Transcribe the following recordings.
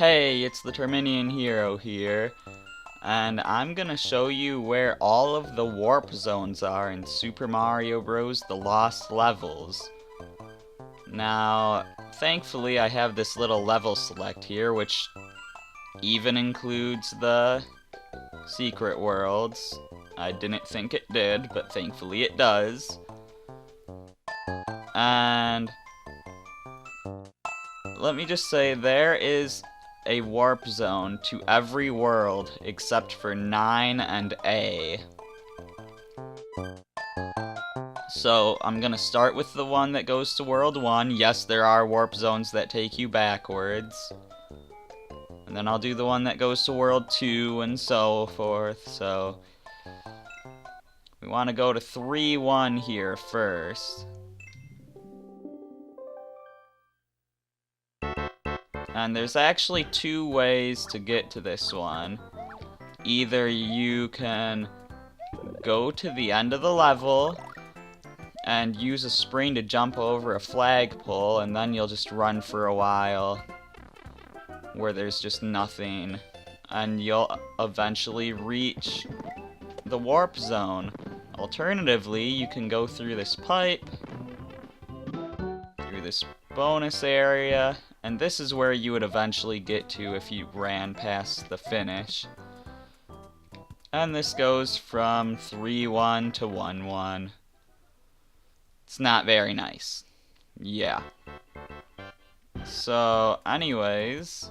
Hey, it's the Terminian Hero here, and I'm gonna show you where all of the warp zones are in Super Mario Bros. The Lost Levels. Now, thankfully I have this little level select here, which even includes the secret worlds. I didn't think it did, but thankfully it does. And let me just say, there is a warp zone to every world except for 9 and A. So I'm gonna start with the one that goes to World 1. Yes, there are warp zones that take you backwards. And then I'll do the one that goes to World 2 and so forth. So we want to go to 3-1 here first. And there's actually two ways to get to this one. Either you can go to the end of the level and use a spring to jump over a flagpole, and then you'll just run for a while where there's just nothing, and you'll eventually reach the warp zone. Alternatively, you can go through this pipe, through this bonus area, and this is where you would eventually get to if you ran past the finish. And this goes from 3-1 to 1-1. It's not very nice. Yeah. So, anyways,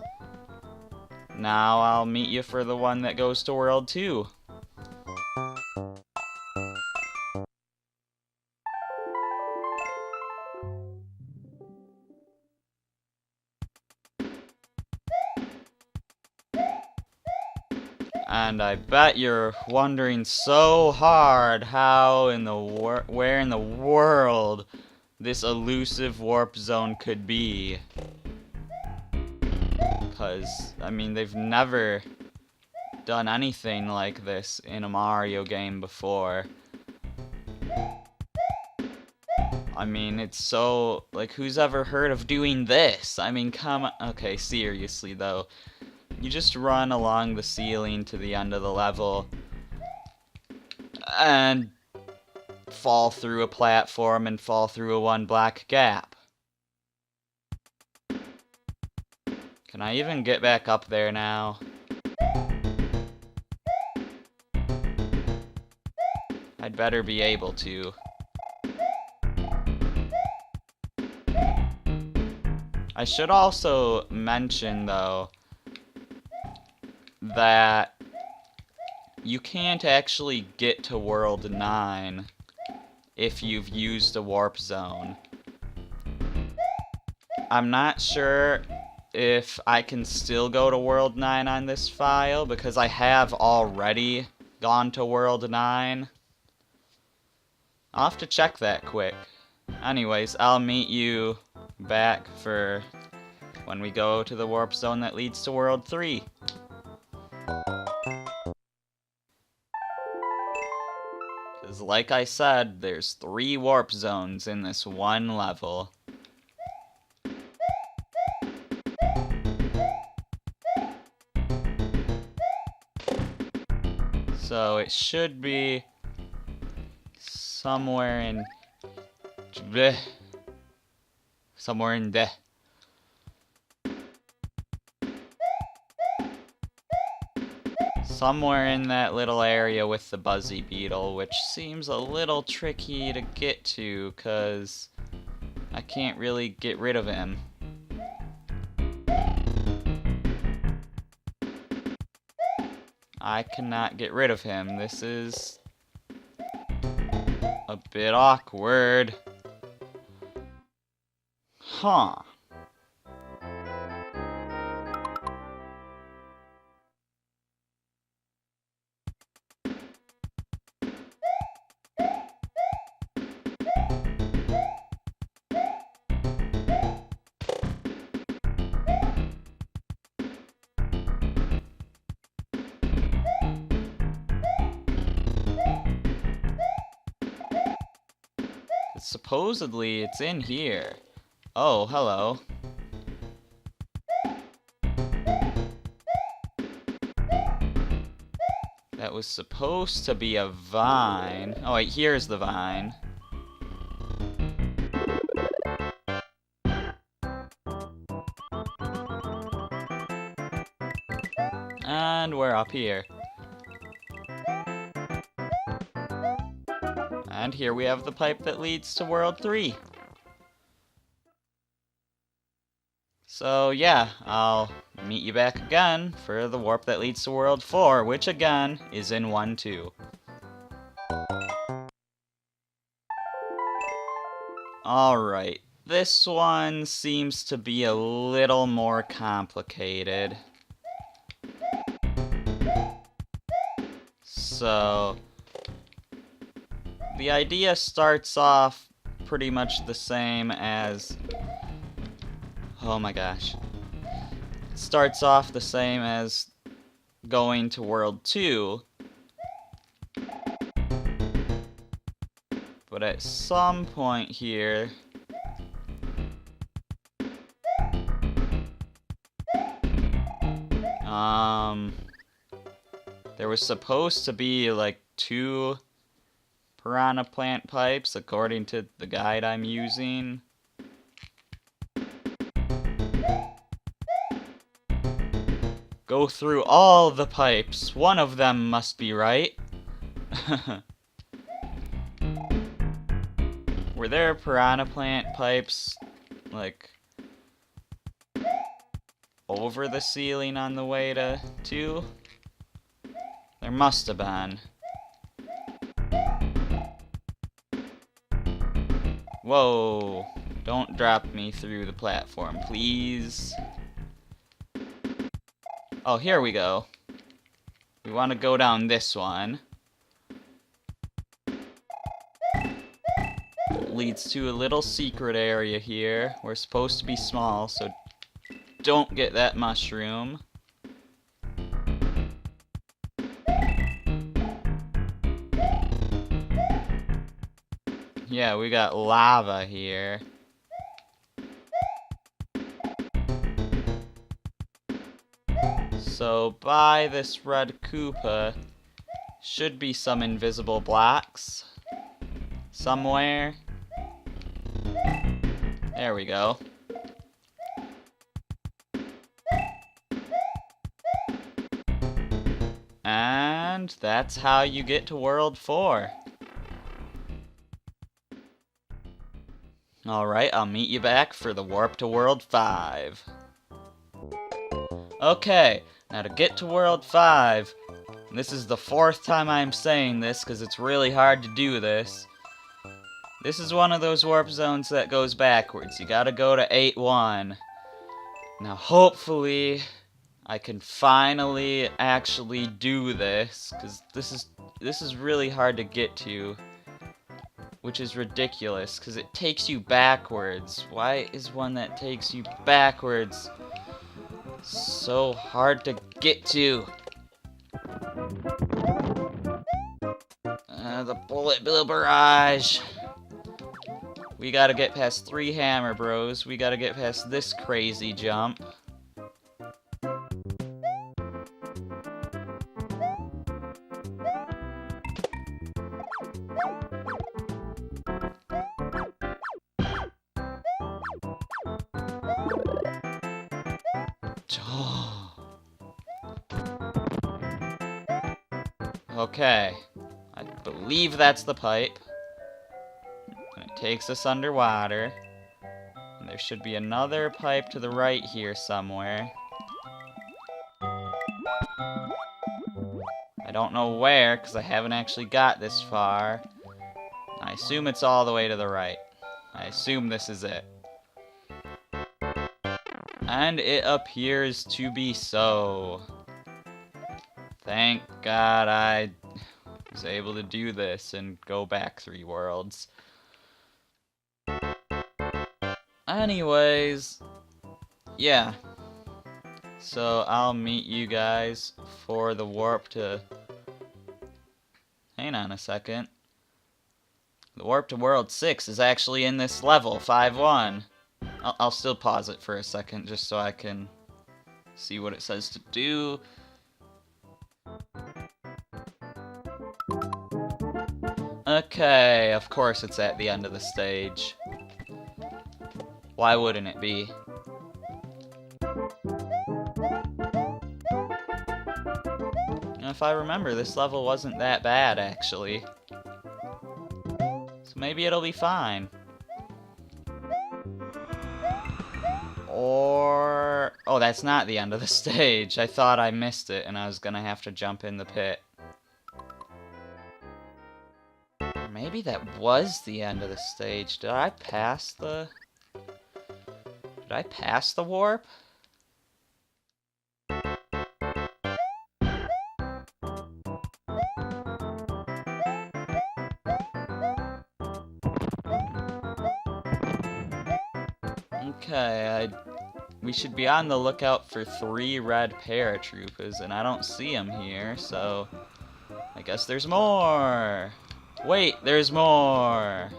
now I'll meet you for the one that goes to World 2. And I bet you're wondering so hard how in the where in the world this elusive warp zone could be. Because, I mean, they've never done anything like this in a Mario game before. I mean, it's so, like, who's ever heard of doing this? I mean, come on. Okay, seriously, though. You just run along the ceiling to the end of the level and fall through a platform and fall through a one black gap. Can I even get back up there now? I'd better be able to. I should also mention, though, that you can't actually get to World 9 if you've used a warp zone. I'm not sure if I can still go to World 9 on this file, because I have already gone to World 9. I'll have to check that quick. Anyways, I'll meet you back for when we go to the warp zone that leads to World 3. Because like I said, there's 3 warp zones in this one level. So it should be somewhere in there. Somewhere in that little area with the Buzzy Beetle, which seems a little tricky to get to, because I can't really get rid of him. I cannot get rid of him. This is a bit awkward. Huh. Supposedly it's in here. Oh, hello. That was supposed to be a vine. Oh wait, here's the vine. And we're up here. And here we have the pipe that leads to World 3. So yeah, I'll meet you back again for the warp that leads to World 4, which again is in 1-2. Alright, this one seems to be a little more complicated. So, the idea starts off pretty much the same as... Oh my gosh. It starts off the same as going to World 2. But at some point here... there was supposed to be like 2 piranha plant pipes according to the guide I'm using. Go through all the pipes. One of them must be right. Were there piranha plant pipes, like, over the ceiling on the way to 2? There must have been. Whoa. Don't drop me through the platform, please. Oh, here we go. We want to go down this one. It leads to a little secret area here. We're supposed to be small, so don't get that mushroom. Yeah, we got lava here. So by this red Koopa should be some invisible blocks somewhere. There we go. And that's how you get to World 4. Alright, I'll meet you back for the warp to World 5. Okay, now to get to World 5, this is the 4th time I'm saying this because it's really hard to do this. This is one of those warp zones that goes backwards. You gotta go to 8-1. Now hopefully I can finally actually do this, because this is really hard to get to. Which is ridiculous, because it takes you backwards. Why is one that takes you backwards so hard to get to? The Bullet Bill Barrage. We gotta get past 3 Hammer Bros. We gotta get past this crazy jump. Okay, I believe that's the pipe. And it takes us underwater. And there should be another pipe to the right here somewhere. I don't know where, because I haven't actually got this far. I assume it's all the way to the right. I assume this is it. And it appears to be so. Thank God I was able to do this and go back 3 worlds. Anyways, yeah. So I'll meet you guys for the warp to... Hang on a second. The warp to World 6 is actually in this level, 5-1. I'll still pause it for a second just so I can see what it says to do. Okay, of course it's at the end of the stage. Why wouldn't it be? If I remember, this level wasn't that bad, actually. So maybe it'll be fine. Or... oh, that's not the end of the stage. I thought I missed it and I was gonna have to jump in the pit. Or maybe that was the end of the stage. Did I pass the... did I pass the warp? Okay, we should be on the lookout for 3 red paratroopers, and I don't see them here, so I guess there's more. Wait, there's more.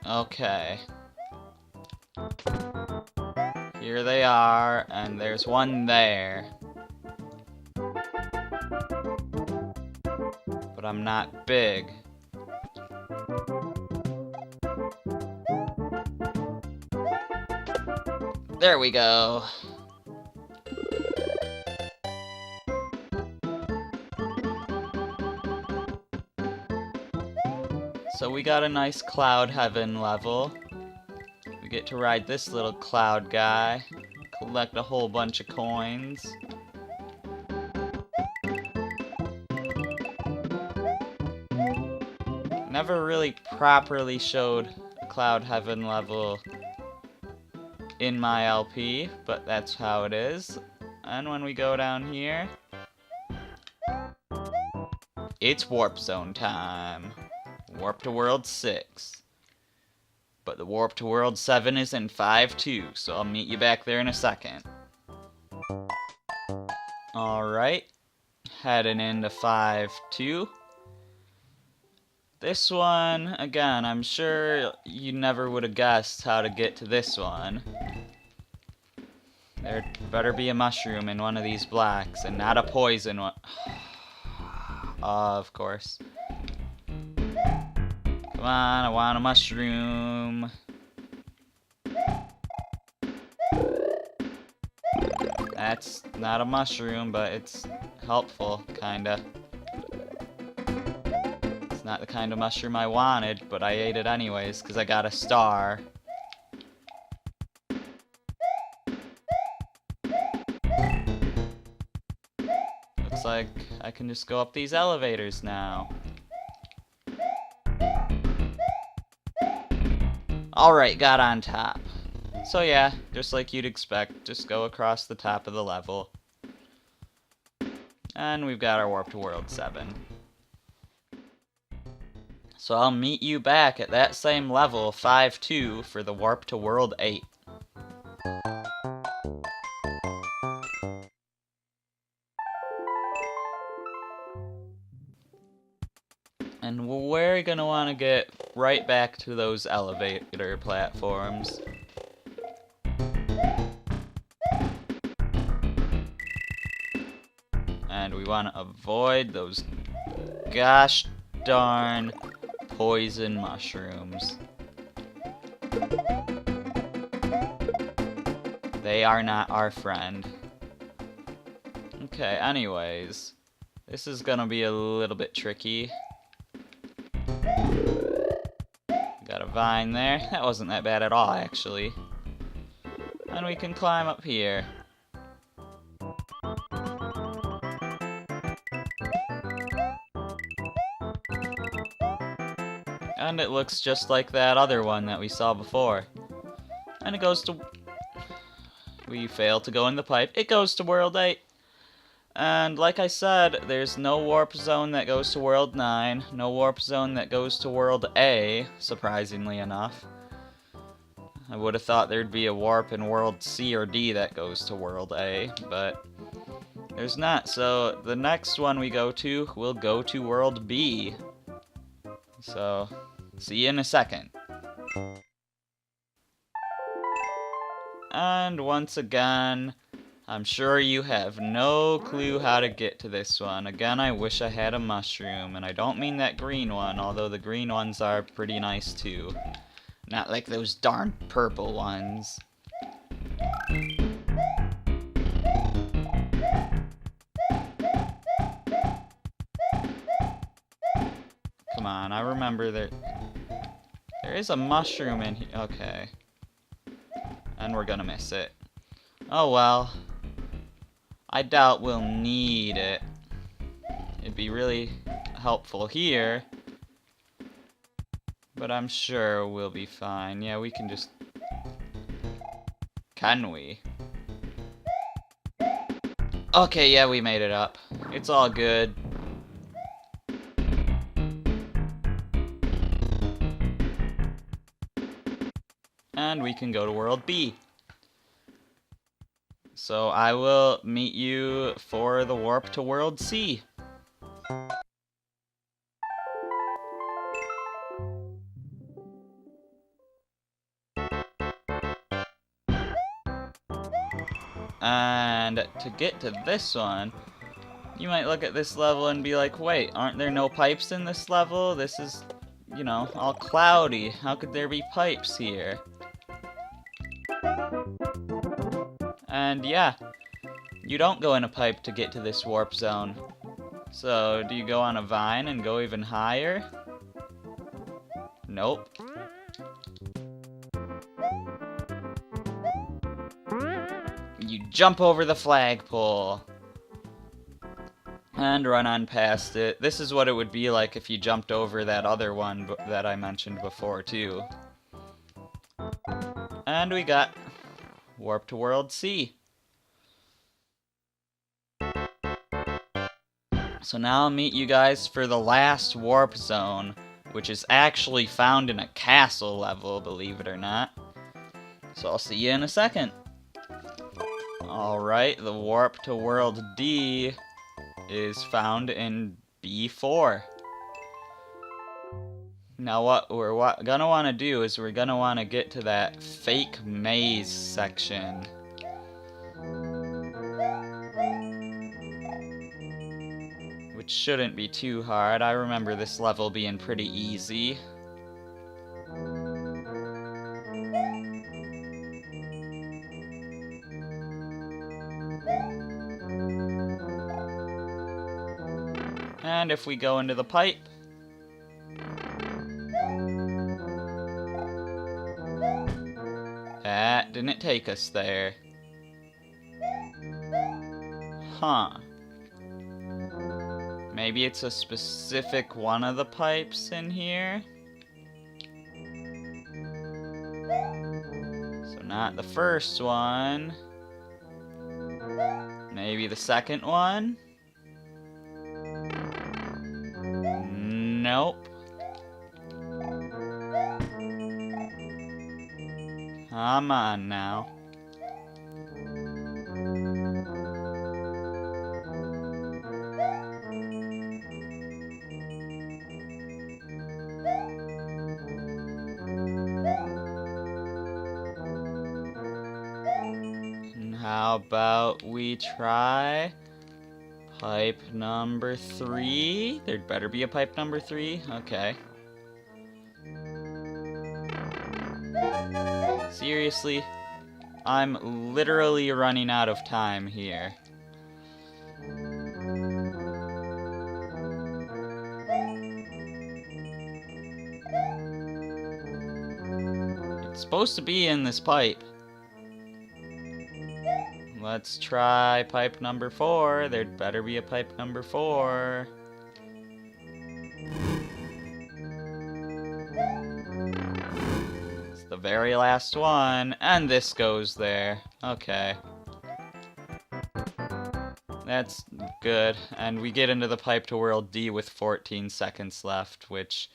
Okay. Here they are, and there's one there. But I'm not big. There we go. So we got a nice Cloud Heaven level. We get to ride this little cloud guy, collect a whole bunch of coins. Never really properly showed a Cloud Heaven level in my LP, but that's how it is. And when we go down here, it's Warp Zone time. Warp to World 6. But the Warp to World 7 is in 5-2, so I'll meet you back there in a second. Alright, heading into 5-2. This one, again, I'm sure you never would have guessed how to get to this one. There better be a mushroom in one of these blocks, and not a poison one. Of course. Come on, I want a mushroom. That's not a mushroom, but it's helpful, kinda. It's not the kind of mushroom I wanted, but I ate it anyways, because I got a star. Looks like I can just go up these elevators now. Alright, got on top. So yeah, just like you'd expect, just go across the top of the level. And we've got our Warp to World 7. So I'll meet you back at that same level, 5-2, for the Warp to World 8. And we're gonna want to get right back to those elevator platforms. And we want to avoid those gosh darn poison mushrooms. They are not our friend. Okay, anyways. This is gonna be a little bit tricky. Got a vine there. That wasn't that bad at all, actually. And we can climb up here. And it looks just like that other one that we saw before. And it goes to... we failed to go in the pipe. It goes to World 8. And like I said, there's no warp zone that goes to World 9, no warp zone that goes to World A, surprisingly enough. I would have thought there'd be a warp in World C or D that goes to World A, but There's not, so the next one we go to, we'll go to World B. So, see you in a second. And once again, I'm sure you have no clue how to get to this one. Again, I wish I had a mushroom, and I don't mean that green one, although the green ones are pretty nice too. Not like those darn purple ones. Come on, I remember that there is a mushroom in here. Okay. And we're gonna miss it. Oh well. I doubt we'll need it. It'd be really helpful here. But I'm sure we'll be fine. Yeah, we can just... Can we? Okay, yeah, we made it up. It's all good. And we can go to World B. So I will meet you for the warp to World C. And to get to this one, you might look at this level and be like, wait, aren't there no pipes in this level? This is, you know, all cloudy. How could there be pipes here? And yeah, you don't go in a pipe to get to this warp zone. So, do you go on a vine and go even higher? Nope. You jump over the flagpole. And run on past it. This is what it would be like if you jumped over that other one that I mentioned before, too. And we got Warp to World C. So now I'll meet you guys for the last warp zone, which is actually found in a castle level, believe it or not. So I'll see you in a second. Alright, the warp to World D is found in B4. Now what we're gonna want to do is we're gonna want to get to that fake maze section. Which shouldn't be too hard. I remember this level being pretty easy. And if we go into the pipe, that didn't take us there. Huh. Maybe it's a specific one of the pipes in here? So not the first one. Maybe the second one? Nope. Come on now. And how about we try pipe number 3? There'd better be a pipe number 3. Okay. Seriously? I'm literally running out of time here. It's supposed to be in this pipe. Let's try pipe number 4. There'd better be a pipe number 4. It's the very last one, and this goes there. Okay. That's good. And we get into the pipe to World D with 14 seconds left, which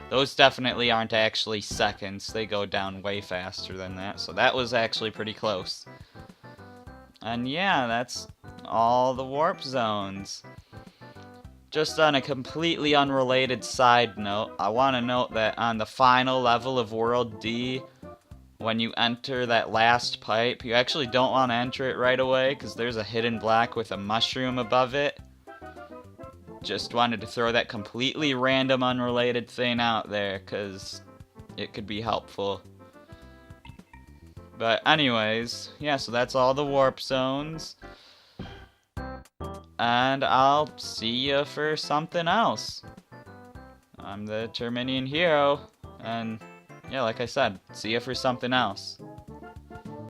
those definitely aren't actually seconds. They go down way faster than that, so that was actually pretty close. And yeah, that's all the warp zones. Just on a completely unrelated side note, I want to note that on the final level of World D, when you enter that last pipe, you actually don't want to enter it right away because there's a hidden black with a mushroom above it. Just wanted to throw that completely random unrelated thing out there because it could be helpful. But anyways, yeah, so that's all the warp zones. And I'll see you for something else. I'm the Terminian Hero, and yeah, like I said, see you for something else.